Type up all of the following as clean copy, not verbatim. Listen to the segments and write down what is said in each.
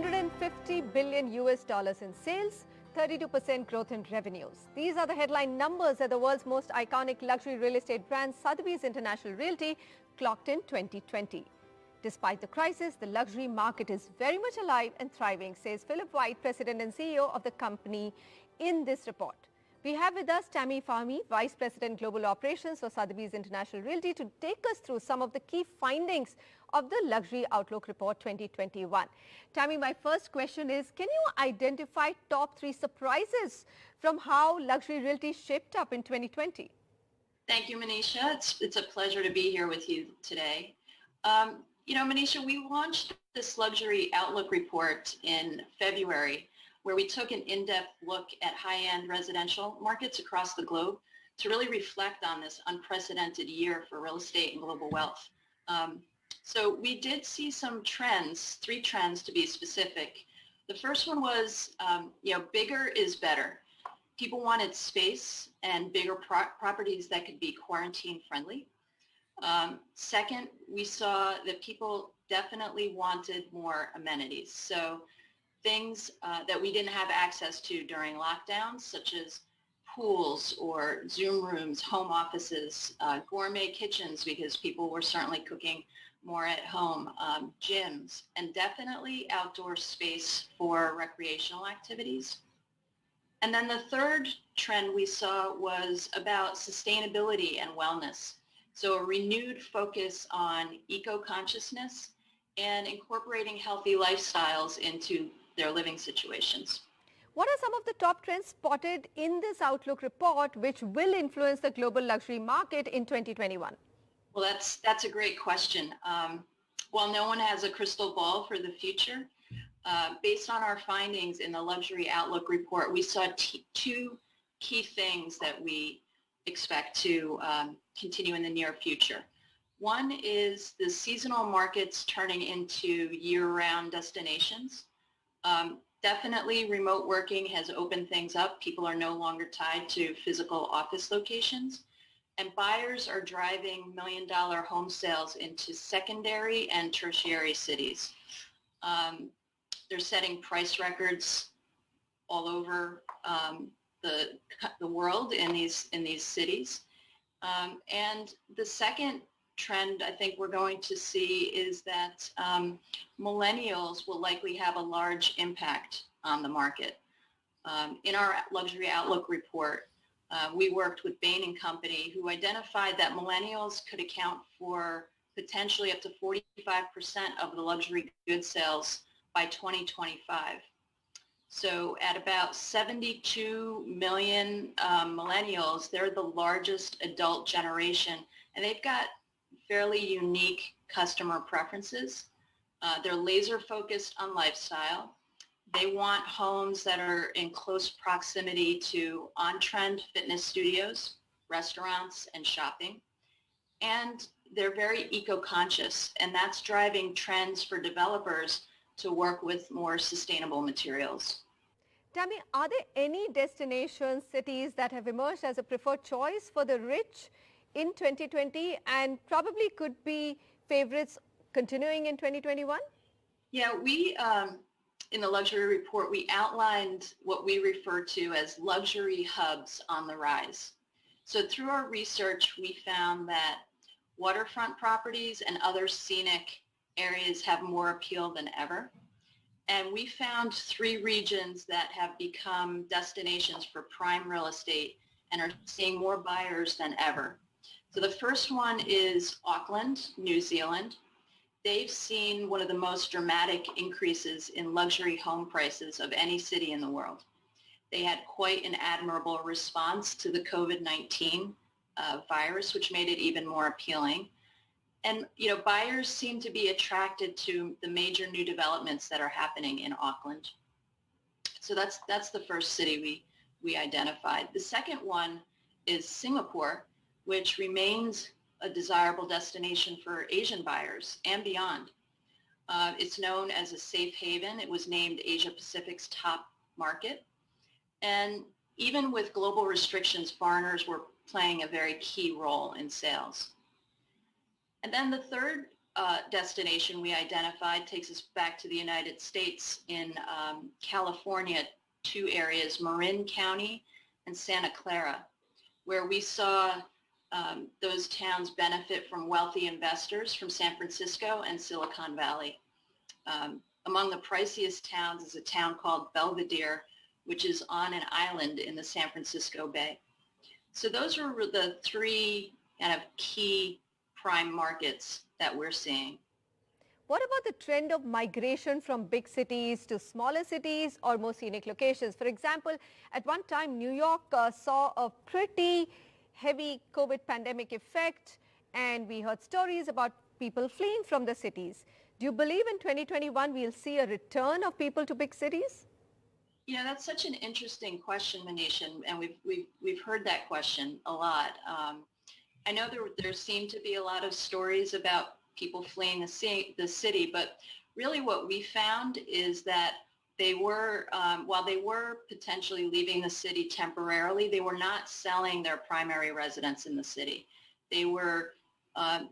$150 billion in sales, 32% growth in revenues. These are the headline numbers that the world's most iconic luxury real estate brand Sotheby's International Realty clocked in 2020. Despite the crisis, the luxury market is very much alive and thriving, says Philip White, President and CEO of the company, in this report. We have with us Tammy Fahmi, Vice President Global Operations for Sotheby's International Realty, to take us through some of the key findings of the Luxury Outlook Report 2021. Tammy, my first question is, can you identify top 3 surprises from how luxury realty shaped up in 2020? Thank you, Manisha. It's a pleasure to be here with you today. Manisha, we launched this Luxury Outlook Report in February, where we took an in-depth look at high-end residential markets across the globe to really reflect on this unprecedented year for real estate and global wealth. So we did see some trends, 3 trends to be specific. The first one was, bigger is better. People wanted space and bigger properties that could be quarantine friendly. Second, we saw that people definitely wanted more amenities. So things that we didn't have access to during lockdowns, such as pools or Zoom rooms, home offices, gourmet kitchens, because people were certainly cooking more at home, gyms, and definitely outdoor space for recreational activities. And then the third trend we saw was about sustainability and wellness. So a renewed focus on eco-consciousness and incorporating healthy lifestyles into their living situations. What are some of the top trends spotted in this Outlook report which will influence the global luxury market in 2021? Well, that's a great question. While no one has a crystal ball for the future, based on our findings in the Luxury Outlook report, we saw 2 key things that we expect to continue in the near future. One is the seasonal markets turning into year-round destinations. Definitely remote working has opened things up. People are no longer tied to physical office locations. And buyers are driving million-dollar home sales into secondary and tertiary cities. They're setting price records all over the world in these cities. And the second trend I think we're going to see is that millennials will likely have a large impact on the market. In our Luxury Outlook report, we worked with Bain & Company, who identified that millennials could account for potentially up to 45% of the luxury goods sales by 2025. So at about 72 million millennials, they're the largest adult generation, and they've got fairly unique customer preferences. They're laser focused on lifestyle. They want homes that are in close proximity to on-trend fitness studios, restaurants, and shopping. And they're very eco-conscious, and that's driving trends for developers to work with more sustainable materials. Tammy, are there any destinations, cities that have emerged as a preferred choice for the rich in 2020 and probably could be favorites continuing in 2021? Yeah, we, in the luxury report, we outlined what we refer to as luxury hubs on the rise. So through our research, we found that waterfront properties and other scenic areas have more appeal than ever. And we found 3 regions that have become destinations for prime real estate and are seeing more buyers than ever. So the first one is Auckland, New Zealand. They've seen one of the most dramatic increases in luxury home prices of any city in the world. They had quite an admirable response to the COVID-19 virus, which made it even more appealing. And, buyers seem to be attracted to the major new developments that are happening in Auckland. So that's the first city we identified. The second one is Singapore, which remains a desirable destination for Asian buyers and beyond. It's known as a safe haven. It was named Asia Pacific's top market. And even with global restrictions, foreigners were playing a very key role in sales. And then the third destination we identified takes us back to the United States. In California, two areas, Marin County and Santa Clara, where we saw those towns benefit from wealthy investors from San Francisco and Silicon Valley. Among the priciest towns is a town called Belvedere, which is on an island in the San Francisco Bay. So those are the three kind of key prime markets that we're seeing. What about the trend of migration from big cities to smaller cities or more scenic locations? For example, at one time, New York saw a pretty heavy COVID pandemic effect, and we heard stories about people fleeing from the cities. Do you believe in 2021 we'll see a return of people to big cities? You know, that's such an interesting question, Manish, and we've heard that question a lot. I know there seem to be a lot of stories about people fleeing the city, but really what we found is that they were, while they were potentially leaving the city temporarily, they were not selling their primary residence in the city. They were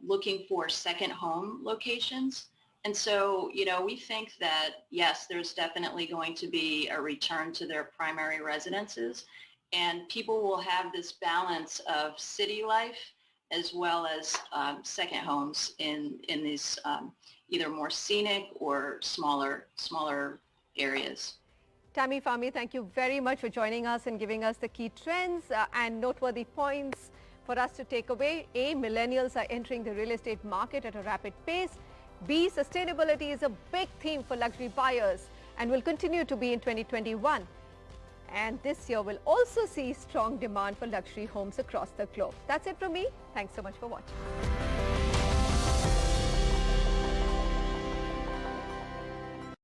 looking for second home locations. And so, you know, we think that, yes, there's definitely going to be a return to their primary residences, and people will have this balance of city life as well as second homes in these either more scenic or smaller areas. Tammy Fahmi, thank you very much for joining us and giving us the key trends and noteworthy points for us to take away. A, millennials are entering the real estate market at a rapid pace. B, sustainability is a big theme for luxury buyers and will continue to be in 2021. And this year will also see strong demand for luxury homes across the globe. That's it from me. Thanks so much for watching.